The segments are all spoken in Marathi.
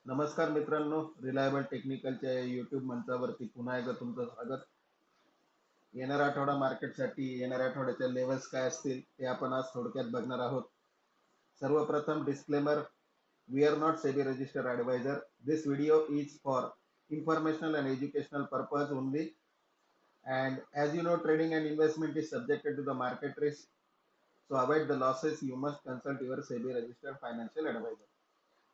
नमस्कार मित्रांनो, रिलायबल टेक्निकलच्या यूट्यूब मंचावरती पुन्हा एकदा तुमचं स्वागत. येणाऱ्या आठवडा मार्केटसाठी येणाऱ्या आठवड्याच्या लेवल्स काय असतील ते आपण आज थोडक्यात बघणार आहोत. सर्वप्रथम disclaimer, we are not SEBI registered advisor. This video is for informational and educational purpose only, and as you know, trading and investment is subjected to the market risk, so avoid the losses. You must consult your SEBI registered financial advisor.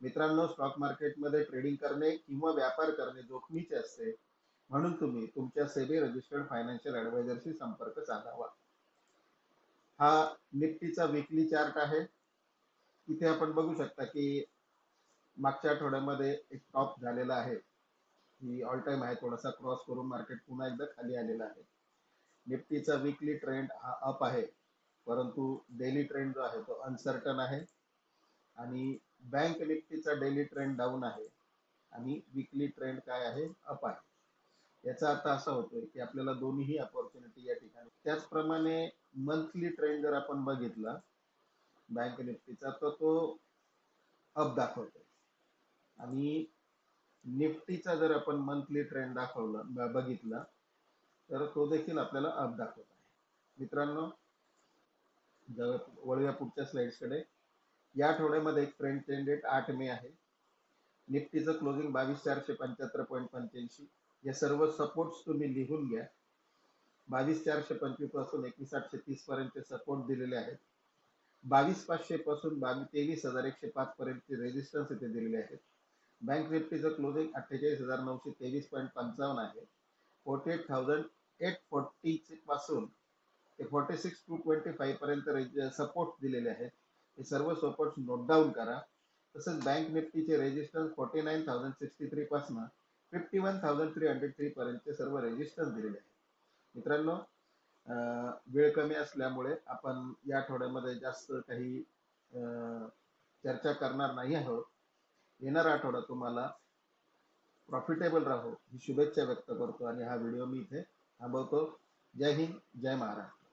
मित्रांनो, स्टॉक मार्केटमध्ये ट्रेडिंग करणे किंवा व्यापार करणे जोखमीचे असते, म्हणून तुम्ही तुमच्या सेबी रजिस्टर्ड फायनान्शियल ॲडवायझरशी संपर्क साधावा. हा निफ्टीचा वीकली चार्ट आहे. इथे आपण बघू शकता की मागच्या आठवड्यामध्ये एक टॉप झालेला आहे. ही ऑल टाइम आहे, थोडासा क्रॉस करून मार्केट पुन्हा एकदा खाली आलेला आहे. निफ्टीचा वीकली ट्रेंड हा अप आहे, परंतु डेली ट्रेंड जो आहे तो अनसर्टन आहे. आणि बँक निफ्टीचा डेली ट्रेंड डाऊन आहे आणि वीकली ट्रेंड काय आहे, अप आहे. याचा अर्थ असा होतोय की आपल्याला दोन्ही अपॉर्च्युनिटी या ठिकाणी. त्याचप्रमाणे मंथली ट्रेंड जर आपण बघितला बँक निफ्टीचा, तर तो अप दाखवतोय. आणि निफ्टीचा जर आपण मंथली ट्रेंड बघितला तर तो देखील आपल्याला अप दाखवत आहे. मित्रांनो, वळूया पुढच्या स्लाइड्सकडे. या आठवड्यामध्ये एक ट्रेंड चेन डेट 8 मे आहे. निफ्टीचं क्लोजिंग 22,475.85. हे सर्व सपोर्ट्स तुम्ही लिहून घ्या. 22,425 पासून 21,830 पर्यंत सपोर्ट दिलेले आहेत. 22,500 पासून 23,105 पर्यंतचे रेजिस्टन्स इथे दिलेले आहेत. बँक निफ्टीचं क्लोजिंग 48,923.55 आहे. 48,840 पासून ते 46,225 पर्यंत सपोर्ट दिलेले आहेत. हे सर्व सपोर्ट नोट डाऊन करा. तसंच बँक निफ्टीचे रेजिस्टन्स 49,063 पासून 51,303 पर्यंतचे सर्व रेजिस्टन्स दिलेले आहेत. मित्रांनो, वेळ कमी असल्यामुळे आपण या आठवड्यामध्ये जास्त काही चर्चा करणार नाही आहोत. येणारा आठवडा तुम्हाला प्रॉफिटेबल राहो ही शुभेच्छा व्यक्त करतो आणि हा व्हिडिओ मी इथे थांबवतो. जय हिंद, जय महाराष्ट्र.